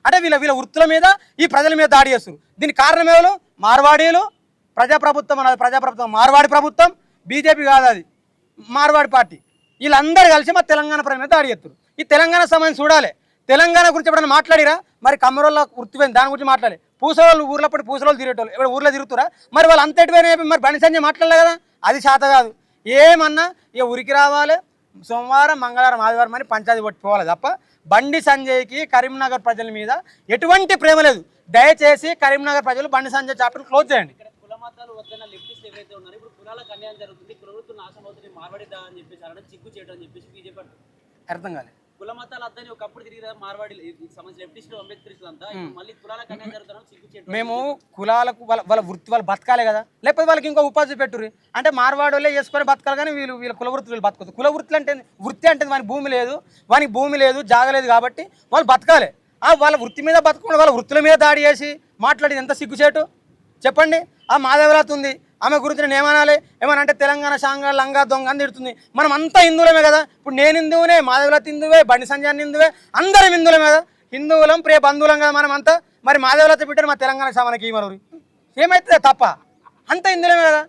అంటే వీళ్ళ వృత్తుల మీద ఈ ప్రజల మీద దాడి చేస్తారు. దీనికి కారణం ఎవరు? మార్వాడీలు, ప్రజాప్రభుత్వం అన్నది ప్రజాప్రభుత్వం, మార్వాడి ప్రభుత్వం, బీజేపీ కాదు అది మార్వాడి పార్టీ. వీళ్ళందరూ కలిసి మా తెలంగాణ ప్రజల మీద దాడి చేస్తారు. ఈ తెలంగాణ సమయం చూడాలి. తెలంగాణ గురించి ఎప్పుడైనా మాట్లాడిరా? మరి కమ్మరోళ్ళ వృత్తి దాని గురించి మాట్లాడాలి. పూసవాళ్ళు ఊర్లో పడి పూసవాళ్ళు తిరిగేటోళ్ళు ఇప్పుడు ఊర్లో తిరుగుతురా? మరి వాళ్ళు అంతటిపైన మరి బండి సంజయ్ మాట్లాడలే కదా, అది శాత కాదు. ఏమన్నా ఇక ఉరికి రావాలి, సోమవారం మంగళవారం ఆదివారం అని పంచాయతీ పట్టుకోవాలి తప్ప బండి సంజయ్కి కరీంనగర్ ప్రజల మీద ఎటువంటి ప్రేమ లేదు. దయచేసి కరీంనగర్ ప్రజలు బండి సంజయ్ చాప్టర్ క్లోజ్ చేయండి. అర్థం కాలేదు. కుల మతాలు అద్దని ఒకప్పుడు తిరిగి మార్వాడి సంబంధించిన అంబేద్కర్ అంతా మళ్ళీ కులాలకు అన్యాయం జరుగుతున్నా సిగ్గు చేయడం. మేము కులాలకు వాళ్ళ వృత్తి వాళ్ళు బతకాలి కదా, లేకపోతే వాళ్ళకి ఇంకో ఉపాధి పెట్టుర్రి. అంటే మార్వాడి వాళ్ళే చేసుకొని బతకాలి కానీ వీళ్ళ కుల వృత్తులు బతకదు. కుల వృత్తులు అంటే వృత్తి అంటే వానికి భూమి లేదు జాగలేదు కాబట్టి వాళ్ళు బతకాలి. వాళ్ళ వృత్తి మీద బతకకుండా వాళ్ళ వృత్తుల మీద దాడి చేసి మాట్లాడేది ఎంత సిగ్గుచేటు చెప్పండి. ఆ మాధవరాత్ ఉంది, ఆమె గురించి నేను ఏమనాలి? ఏమనంటే తెలంగాణ సాంగ లంగా దొంగ అని తిడుతుంది. మనం అంతా హిందువులమే కదా. ఇప్పుడు నేను హిందువునే, మాధవరాత్ హిందువే, బండి సంజయ్ హిందువే, అందరం హిందువులమే కదా. హిందువులం ప్రియ బంధువులం కదా మనం అంతా. మరి మాధవరాత్ బిడ్డను మా తెలంగాణ సామానికి మనూరి ఏమవుతుంది తప్ప? అంత హిందువులమే కదా.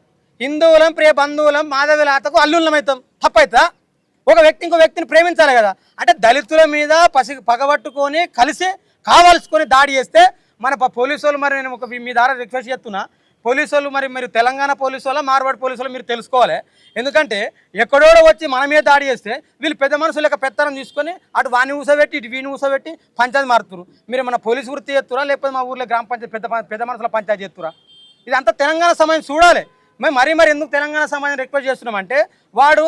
హిందువులం ప్రియ బంధువులం మాధవరాతకు అల్లుళ్ళం అవుతాం, తప్పవుతుందా? ఒక వ్యక్తి ఇంకో వ్యక్తిని ప్రేమించాలి కదా. అంటే దళితుల మీద పగబట్టుకొని కలిసి కావాల్సుకొని దాడి చేస్తే మన పోలీసు వాళ్ళు, మరి నేను మీ ద్వారా రిక్వెస్ట్ చేస్తున్నా, పోలీసు వాళ్ళు మరి మీరు తెలంగాణ పోలీసు వాళ్ళ మార్వాడి పోలీసు వాళ్ళు మీరు తెలుసుకోవాలి. ఎందుకంటే ఎక్కడోడో వచ్చి మన మీద దాడి చేస్తే వీళ్ళు పెద్ద మనుషులు యొక్క పెత్తనం తీసుకొని అటు వాణి ఊసబెట్టి ఇటు వీని ఊసబెట్టి పంచాయతీ మారుతున్నారు. మీరు మన పోలీసు వృత్తి చేస్తురా లేకపోతే మా ఊర్లో గ్రామ పంచాయతీ పెద్ద మనుషుల పంచాయతీ చేస్తురా? ఇదంతా తెలంగాణ సమయం చూడాలి. మేము మరి ఎందుకు తెలంగాణ సమాజం రిక్వెస్ట్ చేస్తున్నామంటే వాడు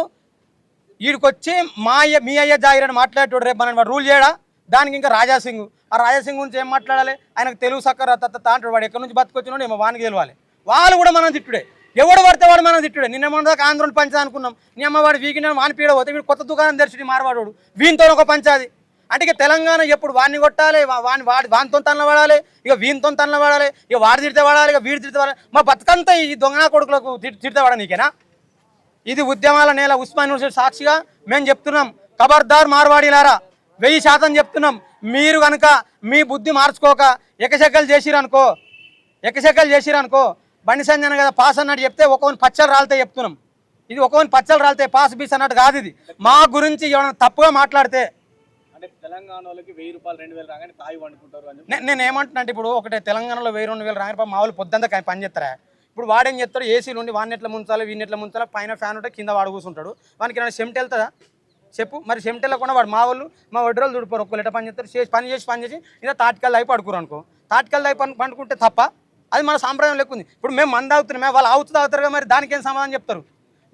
వీడికొచ్చి మీ అయ్య జాగిరని మాట్లాడేటోడు రేపు మనం వాడు రూల్ చేయడా? దానికి ఇంకా రాజాసింగ్, ఆ రాజాసింగ్ గురించి ఏం మాట్లాడాలి? ఆయనకు తెలుగు సక్కర అంటాడు. వాడు ఎక్కడి నుంచి బతుకొచ్చినాడు ఏమో వానికి తెలియాలి. వాళ్ళు కూడా మనం తిట్టుడే, ఎవడు పడితే వాడు మనం తిట్టుడే. నిన్న దాకా ఆంధ్రని పంచాది అనుకున్నాం, నీ అమ్మవాడు వీకిన వాని పీడ పోతే వీడు కొత్త దుకాణం తెరిచి మార్వాడు వీనితో ఒక పంచాది. అంటే ఇక తెలంగాణ ఎప్పుడు వాడిని కొట్టాలి, వానితో తనలు పడాలి, ఇక వీనితో తనలు పడాలి, ఇక వాడు తిడితే పడాలి, ఇక వీడు తిడితే పడాలి. మా బతుకంతా ఈ దొంగనా కొడుకులకు తిడితే పడ నీకేనా? ఇది ఉద్యమాల నేల. ఉస్మాన్ యూనివర్సిటీ సాక్షిగా మేము చెప్తున్నాం, ఖబర్దార్ మార్వాడీలారా, 1000% చెప్తున్నాం. మీరు కనుక మీ బుద్ధి మార్చుకోక ఎకశెక్కలు చేసిరనుకో బండి సంజయ్ కదా పాస్ అన్నట్టు చెప్తే ఒకవని పచ్చలు రాలితే చెప్తున్నాం. ఇది ఒకవని పచ్చలు రాలితే పాస్ బీస్ అన్నట్టు కాదు. ఇది మా గురించి ఏమైనా తప్పుగా మాట్లాడితే తెలంగాణ వాళ్ళకి 1000 రూపాయలు 2000 రాగానే తాయి వండుకుంటారు అని నేను ఏమంటున్నా అంటే ఇప్పుడు ఒకటే తెలంగాణలో 1000-2000 రాగానే మా వాళ్ళు పొద్దుంతా పని చేస్తారా? ఇప్పుడు వాడేం చెప్తాడు, ఏసీలు ఉండి వాడిని ఎట్లా ముంచాలి వీడిని ఎట్లా ముంచాలి, పైన ఫ్యాన్ ఉంటే కింద వాడు కూర్చుంటాడు. వానికి ఏమైనా చెమట వెళ్తుందా చెప్పు? మరి చెమట వెళ్ళకుండా వాడు మా వాళ్ళు మా వడ్రోళ్ళు దుడిపోరు, ఒక్కరు ఎట్లా పని చేస్తారు, పని చేసి ఇంకా తాటికల్ అయి పడుకోరు అనుకో. తాటికల్ అయి పండుకుంటే తప్ప? అది మన సాంప్రదాయం లెక్కుంది. ఇప్పుడు మేము మంది తాగుతున్నామే, వాళ్ళు ఆవుతు తాగుతారు కదా, మరి దానికి ఏం సమాధానం చెప్తారు?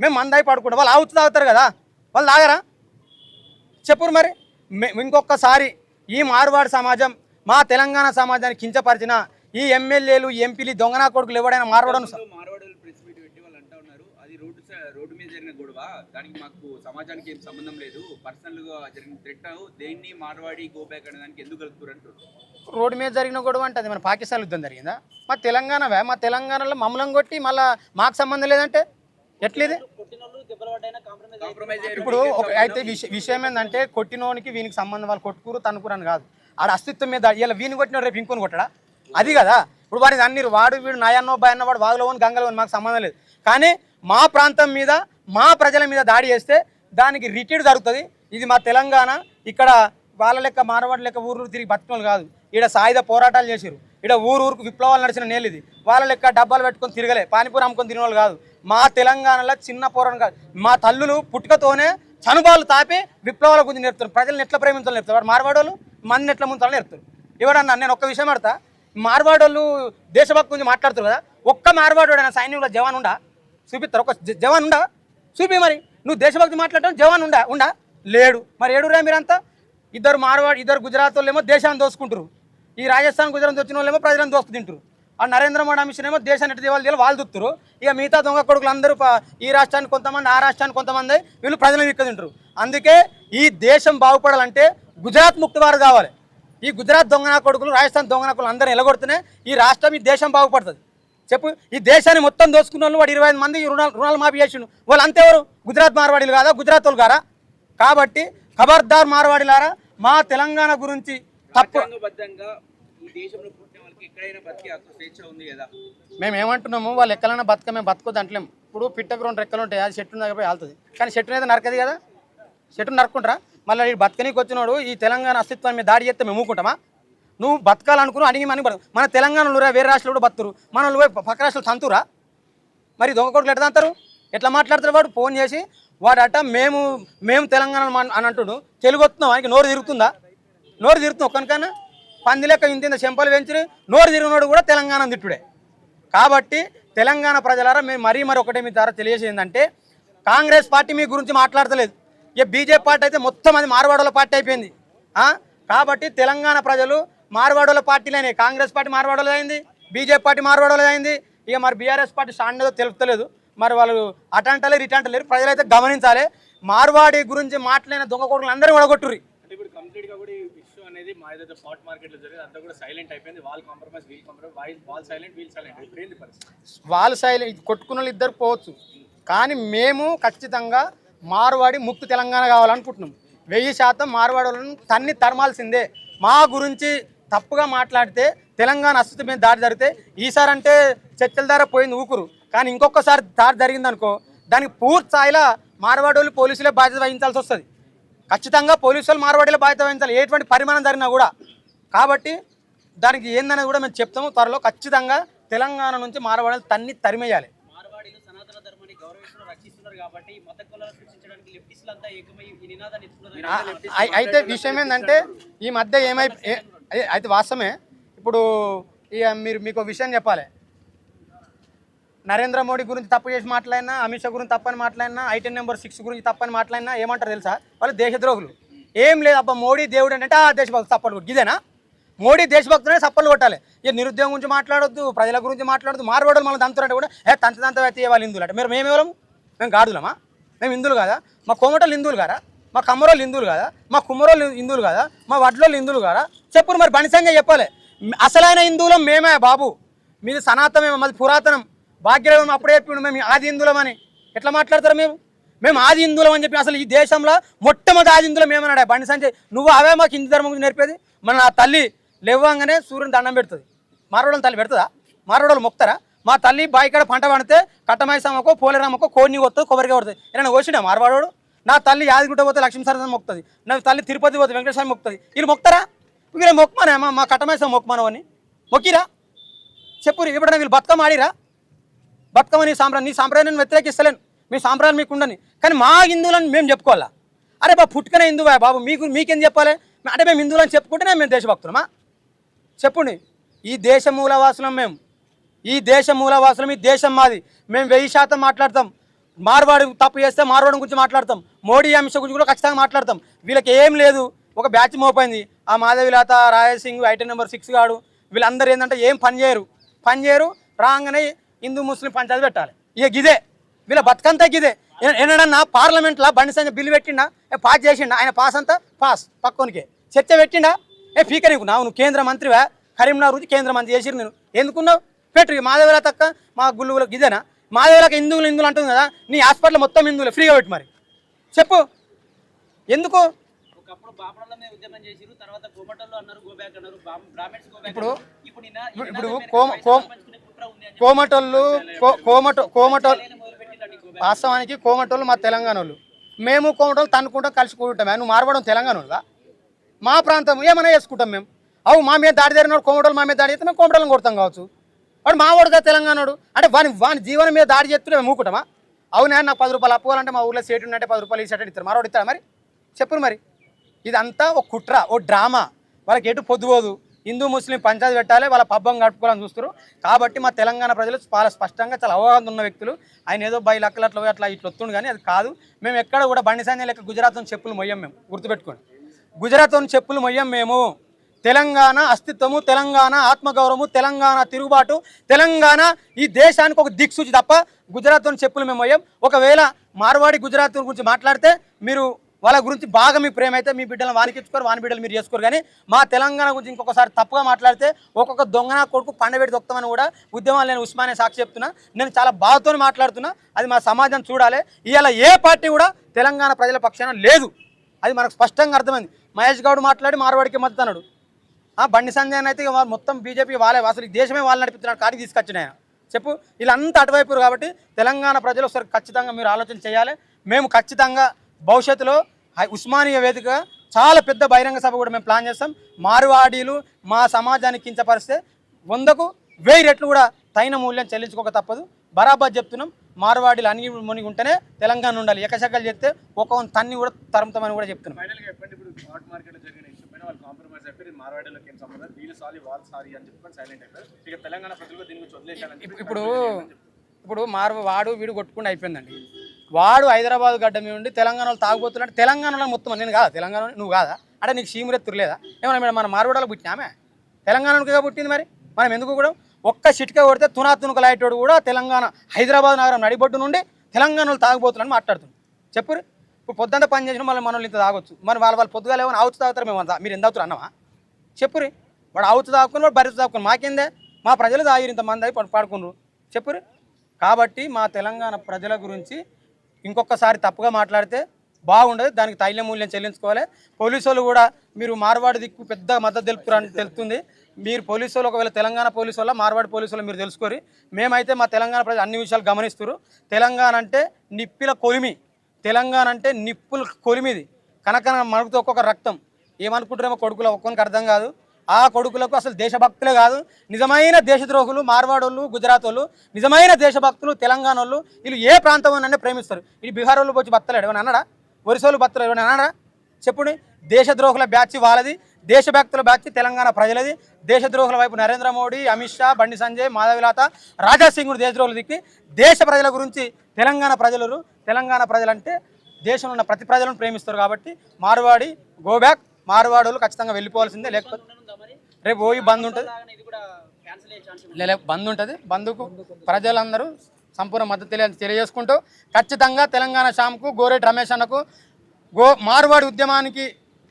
మేము మంది అయి పడుకుంటాం, వాళ్ళు ఆవుతు తాగుతారు కదా, వాళ్ళు తాగరా చెప్పురు? మరి ఇంకొకసారి ఈ మార్వాడి సమాజం మా తెలంగాణ సమాజాన్ని కించపరిచిన ఈ ఎమ్మెల్యేలు ఎంపీలు దొంగనా కొడుకులు ఎవడైనా మార్వాడను ప్రెస్ మీట్ పెట్టి వాళ్ళు అంటా ఉన్నారు, అది రోడ్డు మీద జరిగిన గొడవ, దానికి మాకు సమాజానికి ఏం సంబంధం లేదు, పర్సనల్ గా జరిగిన థ్రెట్, దేన్ని మార్వాడి గో బ్యాక్ అనే దానికి ఎందుకు కలుపుతారు అంటారు. రోడ్డు మీద జరిగిన గొడవ అంటే అది మన పాకిస్తాన్ యుద్ధం జరిగిందా? మా తెలంగాణలో మమ్మల్ని కొట్టి మళ్ళీ మాకు సంబంధం లేదంటే ఎట్లేది? ఇప్పుడు అయితే విషయం ఏంటంటే కొట్టినోనికి వీనికి సంబంధం, వాళ్ళు కొట్టుకురు తనుకురు అని కాదు, ఆడ అస్తిత్వం మీద ఇలా వీని కొట్టిన రేపు ఇంకొని కొట్టడా? అది కదా. ఇప్పుడు వాడిని అన్ని వాడు వీడు నాయన్నో బాయన్న వాడు వాగులో గంగలో మాకు సంబంధం లేదు. కానీ మా ప్రాంతం మీద మా ప్రజల మీద దాడి చేస్తే దానికి రిటీడ్ జరుగుతుంది. ఇది మా తెలంగాణ. ఇక్కడ వాళ్ళ లెక్క మారవాడి లెక్క ఊరు తిరిగి బతుకులు కాదు. ఇక్కడ సాయుధ పోరాటాలు చేసారు, ఇక్కడ ఊరుకు విప్లవాలు నడిచిన నేలు ఇది. వాళ్ళ లెక్క డబ్బాలు పెట్టుకొని తిరగలే, పానీపూరి అమ్ముకొని తిరిగిన వాళ్ళు కాదు. మా తెలంగాణలో చిన్న పోరాటం కాదు, మా తల్లులు పుట్టుకతోనే చనుబాలు తాపి విప్లవాల గురించి నేర్పుతారు, ప్రజలను ఎట్లా ప్రేమించాలని నేర్పుతారు. వాడు మార్వాడోళ్ళు మందిని ఎట్లా ముంచాలని నేర్పుతారు. ఎవరన్నా నేను ఒక్క విషయం అడతా, మార్వాడోళ్ళు దేశభక్తి గురించి మాట్లాడుతారు కదా, ఒక్క మార్వాడోడైనా సైన్యంలో జవాన్ ఉండా చూపిస్తారు? ఒక జవాన్ ఉండా చూపి. మరి నువ్వు దేశభక్తి మాట్లాడటం జవాన్ ఉండా లేడు. మరి ఏడురా మీరంతా? ఇద్దరు గుజరాత్ వాళ్ళేమో దేశాన్ని దోసుకుంటారు, ఈ రాజస్థాన్ గుజరాత్ వచ్చిన వాళ్ళేమో ప్రజలను దోసుకు తింటారు. ఆ నరేంద్ర మోడీ అమిషన్ ఏమో దేశాన్ని ఎట్టి దేవాలి వాళ్ళు దుత్తురు. ఇక మిగతా దొంగ కొడుకులు అందరూ ఈ రాష్ట్రానికి కొంతమంది, ఆ రాష్ట్రానికి కొంతమంది, వీళ్ళు ప్రజలను విక్క తింటారు. అందుకే ఈ దేశం బాగుపడాలంటే గుజరాత్ ముక్తివారు కావాలి. ఈ గుజరాత్ దొంగనా కొడుకులు, రాజస్థాన్ దొంగనా కొడుకులు అందరూ ఎలగొడితేనే ఈ రాష్ట్రం, ఈ దేశం బాగుపడుతుంది. చెప్పు, ఈ దేశాన్ని మొత్తం దోసుకున్న వాళ్ళు వాడు 25 మంది రుణాలు మాఫీ చేసిండు. వాళ్ళు అంతేవరు? గుజరాత్ మార్వాడీలు కాదా? గుజరాత్ వాళ్ళు గారా? కాబట్టి ఖబర్దార్ మార్వాడీలారా, మా తెలంగాణ గురించి తప్పు. రాజ్యాంగబద్ధంగా ఈ దేశంలో పుట్టిన వాళ్ళకి ఎక్కడైనా బతికే హక్కు స్వేచ్ఛ ఉంది కదా. మేము ఏమంటున్నాము, వాళ్ళు ఎక్కడైనా మేము బతుకోద్దు అంటలేము. ఇప్పుడు పిట్టకు 2 రెక్కలు ఉంటాయి, అది చెట్టు దగ్గర పోయి వెళ్తుంది, కానీ చెట్టుని అయితే నరకది కదా. చెట్టును నరుక్కుంటారా? మళ్ళీ ఈ బతకనీకి వచ్చినోడు ఈ తెలంగాణ అస్తిత్వాన్ని మీద దాడి చేస్తే మేము ఊకుంటామా? నువ్వు బతకాలనుకున్నావు అడిగి మన తెలంగాణలో వేరే రాష్ట్రాలు కూడా బతురు, మన పక్క రాష్ట్రాలు తంతురా? మరి దొంగ కొడుకులు ఎట్లా తంతారు? ఎట్లా మాట్లాడతారు? వాడు ఫోన్ చేసి వాడట మేము తెలంగాణ అని అంటుడు. తెలుగు వస్తున్నాం ఆయనకి నోరు తిరుగుతుందా? నోరు తిరుగుతుంది ఒక్కనికన్నా? పంది లెక్క ఇంత చెంపలు పెంచి నోరు తిరిగినోడు కూడా తెలంగాణ తిట్టుడే. కాబట్టి తెలంగాణ ప్రజలారా మేము మరీ ఒకటే మీ ద్వారా తెలియజేసిందంటే, కాంగ్రెస్ పార్టీ మీ గురించి మాట్లాడతలేదు. ఇక బీజేపీ పార్టీ అయితే మొత్తం అది మార్వాడోళ్ళ పార్టీ అయిపోయింది. కాబట్టి తెలంగాణ ప్రజలు మార్వాడోళ్ళ పార్టీలైన కాంగ్రెస్ పార్టీ మార్వాడోళ్ళది అయింది, బీజేపీ పార్టీ మార్వాడోళ్ళది అయింది. ఇక మరి బీఆర్ఎస్ పార్టీ స్టాండ్ ఏదో తెలుపుతలేదు. మరి వాళ్ళు అటంటలేరు ఇటంటలేరు. ప్రజలైతే గమనించాలి. మార్వాడి గురించి మాట్లాడిన దొంగ కొడుకులు అందరూ ఒడగొట్టుర్రి. ఇప్పుడు కంప్లీట్ గా కూడా ఈ ఇష్యూ అనేది మా ఏదైతే స్పాట్ మార్కెట్ లో జరిగింది అంతా కూడా సైలెంట్ అయిపోయింది. వాళ్ళు కాంప్రమైజ్, వీల్ కాంప్రమైజ్, వాల్ సైలెంట్, వీల్ సైలెంట్. ఇప్పుడు ఏంది పరిస్థితి? వాళ్ళు సైలెంట్, కొట్టుకున్న వాళ్ళు ఇద్దరు పోవచ్చు, కానీ మేము ఖచ్చితంగా మార్వాడి ముక్తి తెలంగాణ కావాలనుకుంటున్నాం. 1000% మార్వాడులను తన్ని తరమాల్సిందే. మా గురించి తప్పుగా మాట్లాడితే తెలంగాణ అస్తిత్వం మీద దాడి జరిగితే ఈసారి అంటే చర్చల ద్వారా పోయింది ఊకురు, కానీ ఇంకొకసారి దాడి జరిగిందనుకో దానికి పూర్తి స్థాయిలో మార్వాడోళ్ళు పోలీసులే బాధ్యత వహించాల్సి వస్తుంది. ఖచ్చితంగా పోలీసులు మార్వాడీలో బాధ్యత వహించాలి ఎటువంటి పరిమాణం జరిగినా కూడా. కాబట్టి దానికి ఏందనేది కూడా మేము చెప్తాము త్వరలో. ఖచ్చితంగా తెలంగాణ నుంచి మార్వాడీలు తన్ని తరిమేయాలి. మార్వాడీలు సనాతన ధర్మాన్ని గౌరవిస్తున్నారు, రక్షిస్తున్నారు కాబట్టి మత కులాలను సృష్టించడానికి లెఫ్టిస్టులు అంతా ఏకమై ఈ నినాదాన్ని ఎత్తుకున్నారు. అయితే విషయం ఏంటంటే ఈ మధ్య అయితే వాస్తవమే. ఇప్పుడు ఇక మీకు విషయం చెప్పాలి. నరేంద్ర మోడీ గురించి తప్పు చేసి మాట్లాడినా, అమిత్ షా గురించి తప్పని మాట్లాడినా, ఐటెన్ నెంబర్ 6 గురించి తప్పని మాట్లాడినా ఏమంటారు తెలుసా? వాళ్ళు దేశద్రోహులు. ఏం లేదు అబ్బా మోడీ దేవుడు అంటే దేశభక్తి సప్పలు కొట్టి ఇదేనా? మోడీ దేశభక్తులనే సప్పలు కొట్టాలి. ఇక నిరుద్యోగం గురించి మాట్లాడొద్దు, ప్రజల గురించి మాట్లాడద్దు. మార్వాడలు మనం దంతురంటే కూడా తంత తీయవాలి హిందువులు అంటే మేము ఎవరము? మేము గాడులమా? మేము హిందువులు కాదా? మా కోమటోళ్ళు హిందువులు కాదా? మా కమ్మరోళ్ళు హిందువులు కాదా? మా కుమ్మరోళ్ళు హిందువులు కాదా? మా వడ్లోళ్ళు హిందువులు కాదా? చెప్పురు మరి బనిసంగా చెప్పాలి. అసలైన హిందువులం మేమే బాబు. మీది సనాతనమే, మాది పురాతనం. భాగ్యరేవం అప్పుడే చెప్పిండు మేము ఆది హిందువులం అని. ఎట్లా మాట్లాడతారు? మేము ఆది హిందువులం అని చెప్పి అసలు ఈ దేశంలో మొట్టమొదటి ఆది హిందువులం ఏమన్నాడు బండి సంజయ్? నువ్వు అవే మాకు హిందూ ధర్మం గురించి నేర్పేది? మన నా తల్లి లేవగానే సూర్యుని దండం పెడుతుంది. మార్వాడోళ్ళ తల్లి పెడుతుందా? మార్వాడోళ్ళు మొక్తారా? మా తల్లి బాయికాడ పంట పండితే కట్టమైసమ్మకో పోలేరమ్మకో కోడిని కొడుతుంది, కొబ్బరిగా కొడుతుంది. ఏమైనా కోసినా మార్వాడోడు? నా తల్లి యాదగిరిగుట్ట పోతే లక్ష్మీ సరస్వతి మొక్కుతుంది, నా తల్లి తిరుపతి పోతే వెంకటేశ్వర మొక్కుతుంది. వీళ్ళు మొక్తారా? వీళ్ళు మొక్కమనే మా కట్టమైసమ్మ మొక్కమనవని మొక్కిరా? చెప్పురు. ఎప్పుడైనా వీళ్ళు బతుకమ్మ ఆడిరా? బతుకమ్మ నీ సాంప్రదాయం నేను వ్యతిరేకిస్తలేను, మీ సాంప్రదాయం మీకు ఉండని, కానీ మా హిందువులని మేము చెప్పుకోవాలా? అరే బాబు పుట్టుకనే హిందువా బాబు, మీకేం చెప్పాలి? అంటే మేము హిందువులని చెప్పుకుంటేనే మేము దేశభక్తులమా? చెప్పండి. ఈ దేశ మూలవాసులం మేము, ఈ దేశ మూలవాసులం, ఈ దేశం మాది. మేము 1000% మాట్లాడతాం. మార్వాడు తప్పు చేస్తే మార్వాడు గురించి మాట్లాడతాం, మోడీ అమిత్ షా గురించి కూడా ఖచ్చితంగా మాట్లాడతాం. వీళ్ళకి ఏం లేదు, ఒక బ్యాచ్ మోపోయింది. ఆ మాధవిలత, రాయసింగ్, ఐటెన్ నెంబర్ 6 గాడు వీళ్ళందరూ ఏంటంటే ఏం పని చేయరు. రాగానే హిందూ ముస్లిం పంచాయతీ పెట్టాలి. ఇక గిదే వీళ్ళ బతుకంతా గిదే. ఏనాడన్నా పార్లమెంట్లో బండి సంజయ్ బిల్లు పెట్టిండా? పాస్ చేసిండా? ఆయన పాస్ అంతా పాస్ పక్కనికే చర్చ పెట్టిండా? ఫీకర్ నీకు నువ్వు కేంద్ర మంత్రివా? కరీంనగర్ నుంచి కేంద్ర మంత్రి చేసిరు. నేను ఎందుకున్నావు? పెట్టు. మాధవిల తక్క మా గుళ్ళులకు ఇదేనా? మాధవిలకు హిందువులు అంటుంది కదా, నీ హాస్పిటల్ మొత్తం హిందువులు ఫ్రీగా పెట్టు. మరి చెప్పు ఎందుకు? ఒకప్పుడు బాపనలో ఉద్యమం చేసిరు, తర్వాత కోమటోళ్ళు అన్నారు, గో బ్యాక్ అన్నారు, బ్రాహ్మణ్స్ గో బ్యాక్. ఇప్పుడు కోమటోళ్ళు వాస్తవానికి కోమటోళ్ళు మా తెలంగాణ వాళ్ళు, మేము కోమటోళ్ళు తన్నుకుంటాం, కలిసి కూడుంటాం. నువ్వు మార్వడం తెలంగాణ వాళ్ళుగా? మా ప్రాంతం ఏమైనా చేసుకుంటాం మేము. మా మీద దాడి జరిగినాడు కోమటోళ్ళు, మా మీద దాడి చేస్తే మేము కోమటోళ్ళని కొడతాం కావచ్చు. వాడు మావాడుగా తెలంగాణడు అంటే వాని జీవనం మీద దాడి చేస్తే మేము మూకుంటామా? అవునా? నాకు 10 రూపాయలు అప్పుకోవాలంటే మా ఊళ్ళో సేటు ఉంటే 10 రూపాయలు ఈ సెట్ ఇస్తారు. మావాడు ఇస్తాడు? మరి చెప్పురు. మరి ఇదంతా ఒక కుట్ర, ఓ డ్రామా. వాళ్ళకి ఎటు పొద్దుపోదు. హిందూ ముస్లిం పంచాయతీ పెట్టాలి, వాళ్ళ పబ్బం గడుపుకోవాలని చూస్తారు. కాబట్టి మా తెలంగాణ ప్రజలు చాలా స్పష్టంగా చాలా అవగాహన ఉన్న వ్యక్తులు. ఆయన ఏదో 10 లక్షలు అట్లా ఇట్లా వస్తుండు, కానీ అది కాదు. మేము ఎక్కడ కూడా బండి సంజయ్ లెక్క గుజరాత్లో చెప్పులు మొయ్యం. మేము గుర్తుపెట్టుకోండి, గుజరాత్లో చెప్పులు మొయ్యం మేము. తెలంగాణ అస్తిత్వము, తెలంగాణ ఆత్మగౌరవము, తెలంగాణ తిరుగుబాటు, తెలంగాణ ఈ దేశానికి ఒక దిక్సూచి తప్ప గుజరాత్లో చెప్పులు మేము మొయ్యం. ఒకవేళ మార్వాడి గుజరాత్ గురించి మాట్లాడితే మీరు వాళ్ళ గురించి బాగా మీ ప్రేమ అయితే మీ బిడ్డలను వానికిచ్చుకోరు, వాని బిడ్డలు మీరు చేసుకోరు. కానీ మా తెలంగాణ గురించి ఇంకొకసారి తప్పుగా మాట్లాడితే ఒక్కొక్క దొంగన కొడుకు పండబెట్టి దొక్కుతామని కూడా ఉద్యమాలు నేను ఉస్మానియా సాక్షి చెప్తున్నా. నేను చాలా బాధతో మాట్లాడుతున్నా. అది మా సమాజం చూడాలి. ఇవాళ ఏ పార్టీ కూడా తెలంగాణ ప్రజల పక్షాన లేదు, అది మనకు స్పష్టంగా అర్థమైంది. మహేష్ గౌడ్ మాట్లాడి మార్వాడికి మద్దతు అన్నాడు. బండి సంజయ్ అయితే ఇక మొత్తం బీజేపీ వాళ్ళే అసలు ఈ దేశమే వాళ్ళు నడిపిస్తున్నాడు కాడికి తీసుకొచ్చిన ఆయన చెప్పు వీళ్ళంతా అటువైపు కాబట్టి తెలంగాణ ప్రజలు ఒకసారి ఖచ్చితంగా మీరు ఆలోచన చేయాలి. మేము ఖచ్చితంగా భవిష్యత్తులో ఉస్మానియా వేదిక చాలా పెద్ద బహిరంగ సభ కూడా మేము ప్లాన్ చేస్తాం. మార్వాడీలు మా సమాజానికి కించపరిస్తే 100కు 1000 రెట్లు కూడా తగిన మూల్యం చెల్లించుకోక తప్పదు. బరాబర్ చెప్తున్నాం. మార్వాడీలు అణిగి మునిగి ఉంటేనే తెలంగాణ ఉండాలి. ఎకశకలు చెప్తే ఒక్కొక్క తన్ని కూడా తరుముతామని కూడా చెప్తున్నాం. ఫైనల్గా చెప్పండి, ఇప్పుడు స్పాట్ మార్కెట్లో జరిగిన ఇష్యూ పైన వాళ్ళు కాంప్రమైజ్ అయిపోయి మార్వాడీలోకి ఏం సంబంధం, వీళ్ళు సారీ వాళ్ళు సారీ అని చెప్పి సైలెంట్ అయిపోయారు. ఇక తెలంగాణ ప్రజలు దీని గురించి వదిలేశారని ఇప్పుడు వాడు వీడు కొట్టుకుండా అయిపోయిందండి. వాడు హైదరాబాద్ గడ్డ మీద ఉండి తెలంగాణలో తాగుబోతున్నాడు. తెలంగాణలో మొత్తం నేను కాదా తెలంగాణ నువ్వు కాదా అంటే నీకు సీమురెత్తురు లేదా ఏమన్నా మన మార్వాడలో పుట్టినామే తెలంగాణకే పుట్టింది. మరి మనం ఎందుకు కూడా ఒక్క చిటిక కొడితే తునాతునుకలాయేటోడు కూడా తెలంగాణ హైదరాబాద్ నగరం నడిబొడ్డు నుండి తెలంగాణలో తాగుబోతున్నాను మాట్లాడుతున్నాను. చెప్పురు ఇప్పుడు పొద్దుంతా పని చేసిన మళ్ళీ మనల్ని ఇంత తాగొచ్చు. మరి వాళ్ళు పొద్దుగా ఏమైనా ఆవుతు తాగుతారు మేము అంతా మీరు ఎంత అవుతారు అన్నవా చెప్పురి. వాడు ఆవుతు తాగుకుని వాడు బరిత తాగుకుని మాకేందే మా ప్రజలు తాగిరు ఇంతమంది అయి పాడుకున్నారు చెప్పురు. కాబట్టి మా తెలంగాణ ప్రజల గురించి ఇంకొకసారి తప్పుగా మాట్లాడితే బాగుండదు. దానికి తైల మూల్యం చెల్లించుకోవాలి. పోలీసు వాళ్ళు కూడా మీరు మార్వాడి దిక్కు పెద్ద మద్దతు తెలుపుతారని తెలుస్తుంది. మీరు పోలీసు వాళ్ళు ఒకవేళ తెలంగాణ పోలీసు వల్ల మార్వాడి పోలీసు వాళ్ళు మీరు తెలుసుకోరు. మేమైతే మా తెలంగాణ ప్రజలు అన్ని విషయాలు గమనిస్తారు. తెలంగాణ అంటే నిప్పిల కొలిమి, తెలంగాణ అంటే నిప్పుల కొలిమిది. కనకన మరుగుతో ఒక్కొక్క రక్తం ఏమనుకుంటారేమో కొడుకులు ఒక్కొక్కరికి అర్థం కాదు. ఆ కొడుకులకు అసలు దేశభక్తులే కాదు, నిజమైన దేశద్రోహులు మార్వాడోళ్ళు, గుజరాత్ వాళ్ళు, నిజమైన దేశభక్తులు తెలంగాణ వాళ్ళు. వీళ్ళు ఏ ప్రాంతం ప్రేమిస్తారు. ఇది బీహార్ వాళ్ళు వచ్చి బత్తలేడు ఏమన్నా అన్నాడా, ఒరిసోళ్ళు బత్తలేడు ఏమన్నా అన్నాడా చెప్పుని. దేశద్రోహుల బ్యాచ్ వాళ్ళది, దేశభక్తుల బ్యాచ్ తెలంగాణ ప్రజలది. దేశద్రోహుల వైపు నరేంద్ర మోడీ, అమిత్ షా, బండి సంజయ్, మాధవిలత, రాజాసింగ్ దేశద్రోహులు దిక్కి దేశ ప్రజల గురించి తెలంగాణ ప్రజలు. తెలంగాణ ప్రజలంటే దేశంలో ఉన్న ప్రతి ప్రజలను ప్రేమిస్తారు. కాబట్టి మార్వాడి గో బ్యాక్, మార్వాడోళ్ళు ఖచ్చితంగా వెళ్ళిపోవాల్సిందే. లేకపోతే రేపు పోయి బంద్ ఉంటుంది, బంద్ ఉంటుంది. బంద్కు ప్రజలందరూ సంపూర్ణ మద్దతు తెలియజేసుకుంటూ ఖచ్చితంగా తెలంగాణ శ్యామ్కు, గోరేటి రమేష్ అన్నకు, మార్వాడి ఉద్యమానికి,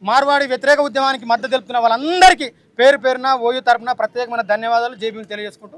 మార్వాడి వ్యతిరేక ఉద్యమానికి మద్దతు తెలుపుతున్న వాళ్ళందరికీ పేరు పేరున ఓయూ తరపున ప్రత్యేకమైన ధన్యవాదాలు జేబీని తెలియజేసుకుంటూ